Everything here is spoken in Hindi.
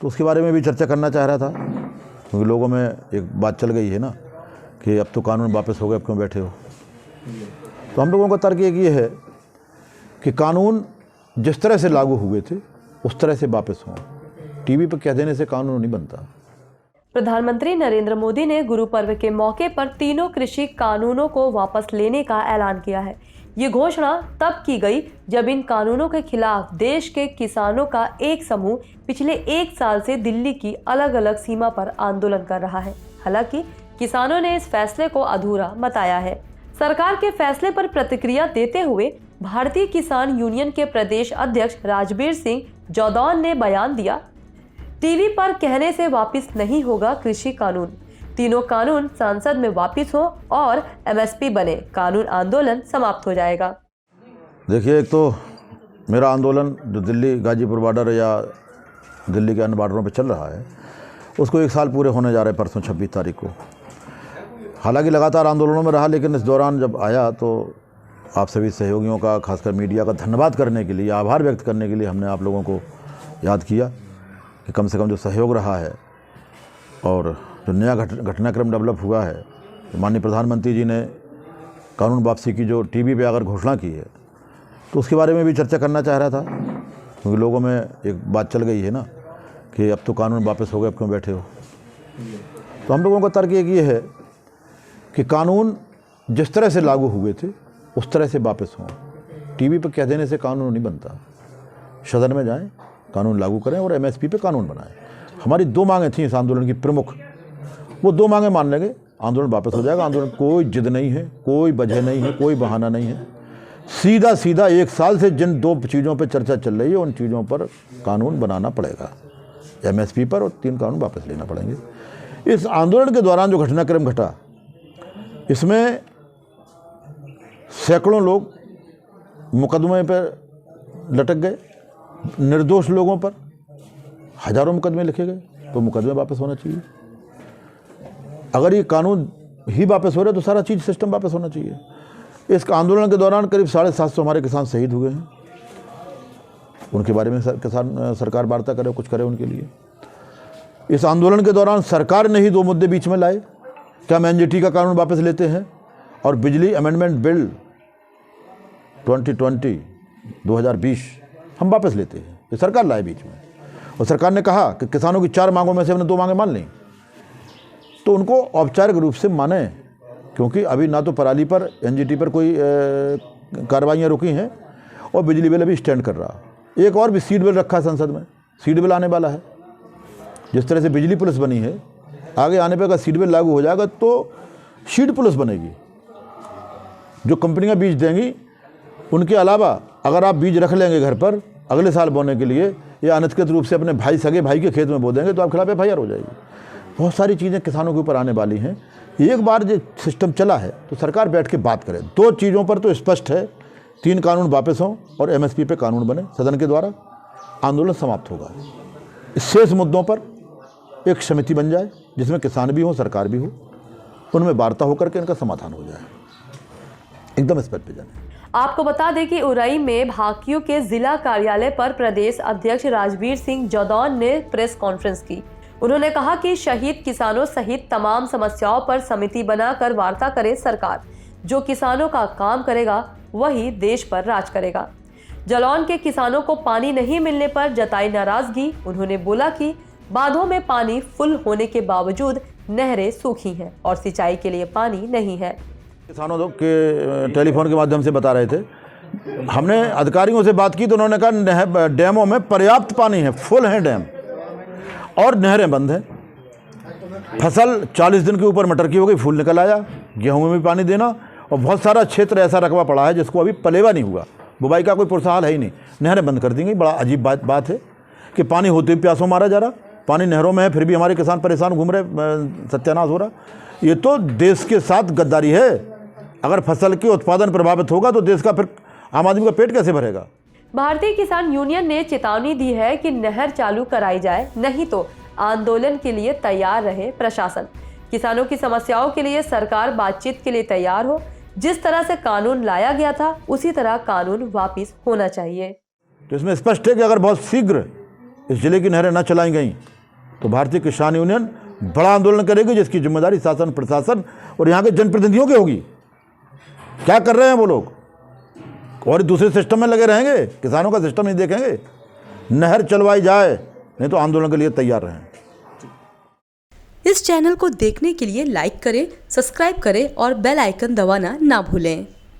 तो उसके बारे में भी चर्चा करना चाह रहा था, क्योंकि लोगों में एक बात चल गई है ना कि अब तो कानून वापस हो गए, अब क्यों बैठे हो। तो हम लोगों का तर्क एक ये है कि कानून जिस तरह से लागू हुए थे उस तरह से वापस हों। टीवी पर कह देने से कानून नहीं बनता। प्रधानमंत्री नरेंद्र मोदी ने गुरु पर्व के मौके पर तीनों कृषि कानूनों को वापस लेने का ऐलान किया है। ये घोषणा तब की गई जब इन कानूनों के खिलाफ देश के किसानों का एक समूह पिछले 1 साल से दिल्ली की अलग अलग सीमा पर आंदोलन कर रहा है। हालांकि किसानों ने इस फैसले को अधूरा बताया है। सरकार के फैसले पर प्रतिक्रिया देते हुए भारतीय किसान यूनियन के प्रदेश अध्यक्ष राजबीर सिंह जौदौन ने बयान दिया, टीवी पर कहने से वापस नहीं होगा कृषि कानून। तीनों कानून संसद में वापस हो और एमएसपी बने, कानून आंदोलन समाप्त हो जाएगा। देखिए, एक तो मेरा आंदोलन जो दिल्ली गाजीपुर बॉर्डर या दिल्ली के अन्य बॉर्डरों पे चल रहा है, उसको 1 साल पूरे होने जा रहे परसों 26 तारीख को। हालांकि लगातार आंदोलनों में रहा, लेकिन इस दौरान जब आया तो आप सभी सहयोगियों का, खासकर मीडिया का धन्यवाद करने के लिए, आभार व्यक्त करने के लिए हमने आप लोगों को याद किया कि कम से कम जो सहयोग रहा है और जो नया घटनाक्रम डेवलप हुआ है, तो माननीय प्रधानमंत्री जी ने कानून वापसी की जो टीवी पे अगर घोषणा की है, तो उसके बारे में भी चर्चा करना चाह रहा था, क्योंकि लोगों में एक बात चल गई है ना कि अब तो कानून वापस हो गए, अब क्यों बैठे हो। तो हम लोगों का तर्क एक ये है कि कानून जिस तरह से लागू हुए थे उस तरह से वापस हों। टीवी पर कह देने से कानून नहीं बनता। सदन में जाएं, कानून लागू करें और एमएसपी पे कानून बनाएं। हमारी 2 मांगें थी इस आंदोलन की प्रमुख, वो 2 मांगें मान लेंगे, आंदोलन वापस हो जाएगा। आंदोलन कोई जिद नहीं है, कोई वजह नहीं है, कोई बहाना नहीं है। सीधा सीधा 1 साल से जिन 2 चीज़ों पर चर्चा चल रही है, उन चीज़ों पर कानून बनाना पड़ेगा, एमएसपी पर, और 3 कानून वापस लेना पड़ेंगे। इस आंदोलन के दौरान जो घटनाक्रम घटा, इसमें सैकड़ों लोग मुकदमे पर लटक गए, निर्दोष लोगों पर हजारों मुकदमे लिखे गए। तो मुकदमे वापस होना चाहिए। अगर ये कानून ही वापस हो रहे तो सारा चीज़ सिस्टम वापस होना चाहिए। इस आंदोलन के दौरान करीब 750 हमारे किसान शहीद हुए हैं। उनके बारे में सरकार वार्ता करे, कुछ करे उनके लिए। इस आंदोलन के दौरान सरकार ने ही 2 मुद्दे बीच में लाए कि हम एनजीटी का कानून वापस लेते हैं और बिजली अमेंडमेंट बिल 2020 हम वापस लेते हैं। ये सरकार लाए बीच में, और सरकार ने कहा कि किसानों की 4 मांगों में से हमने 2 मांगें मान ली। तो उनको औपचारिक रूप से माने, क्योंकि अभी ना तो पराली पर एनजीटी पर कोई कार्रवाइयाँ रुकी हैं और बिजली बिल अभी स्टैंड कर रहा। एक और भी सीड बिल रखा है संसद में, सीड बिल आने वाला है। जिस तरह से बिजली पुलिस बनी है, आगे आने पर अगर सीड बिल लागू हो जाएगा तो सीड पुलिस बनेगी। जो कंपनियां बीज देंगी, उनके अलावा अगर आप बीज रख लेंगे घर पर अगले साल बोने के लिए, या अनधिकृत रूप से अपने सगे भाई के खेत में बो देंगे, तो आप खिलाफ एफआईआर हो जाएगी। बहुत सारी चीज़ें किसानों के ऊपर आने वाली हैं। एक बार जो सिस्टम चला है तो सरकार बैठ के बात करे। 2 चीज़ों पर तो स्पष्ट है, 3 कानून वापस हों और एमएसपी पे कानून बने, सदन के द्वारा आंदोलन समाप्त होगा। इस शेष मुद्दों पर एक समिति बन जाए जिसमें किसान भी हो, सरकार भी हो, उनमें वार्ता होकर के इनका समाधान हो जाए, एकदम स्पष्ट पे जाए। आपको बता दें कि उरई में भाकियू के जिला कार्यालय पर प्रदेश अध्यक्ष राजबीर सिंह जौदौन ने प्रेस कॉन्फ्रेंस की। उन्होंने कहा कि शहीद किसानों सहित तमाम समस्याओं पर समिति बनाकर वार्ता करे सरकार। जो किसानों का काम करेगा वही देश पर राज करेगा। जालौन के किसानों को पानी नहीं मिलने पर जताई नाराजगी। उन्होंने बोला कि बांधों में पानी फुल होने के बावजूद नहरें सूखी हैं और सिंचाई के लिए पानी नहीं है। किसानों के टेलीफोन के माध्यम से बता रहे थे, हमने अधिकारियों से बात की तो उन्होंने कहा डैमों में पर्याप्त पानी है, फुल है डैम, और नहरें बंद हैं। फसल 40 दिन के ऊपर मटर की हो गई, फूल निकल आया। गेहूं में भी पानी देना, और बहुत सारा क्षेत्र ऐसा रकबा पड़ा है जिसको अभी पलेवा नहीं हुआ, बुवाई का कोई पुरसाल है ही नहीं, नहरें बंद कर दी गई। बड़ा अजीब बात है कि पानी होते हुए प्यासों मारा जा रहा, पानी नहरों में है, फिर भी हमारे किसान परेशान घूम रहे, सत्यानाश हो रहा। ये तो देश के साथ गद्दारी है। अगर फसल के उत्पादन प्रभावित होगा तो देश का फिर आम आदमी का पेट कैसे भरेगा। भारतीय किसान यूनियन ने चेतावनी दी है कि नहर चालू कराई जाए, नहीं तो आंदोलन के लिए तैयार रहे प्रशासन। किसानों की समस्याओं के लिए सरकार बातचीत के लिए तैयार हो। जिस तरह से कानून लाया गया था उसी तरह कानून वापस होना चाहिए। तो इसमें स्पष्ट है कि अगर बहुत शीघ्र इस जिले की नहरें न चलाई गई तो भारतीय किसान यूनियन बड़ा आंदोलन करेगी, जिसकी जिम्मेदारी शासन, प्रशासन और यहाँ के जनप्रतिनिधियों की होगी। क्या कर रहे हैं वो लोग? और दूसरे सिस्टम में लगे रहेंगे, किसानों का सिस्टम नहीं देखेंगे। नहर चलवाई जाए, नहीं तो आंदोलन के लिए तैयार रहें। इस चैनल को देखने के लिए लाइक करें, सब्सक्राइब करें और बेल आइकन दबाना ना भूलें।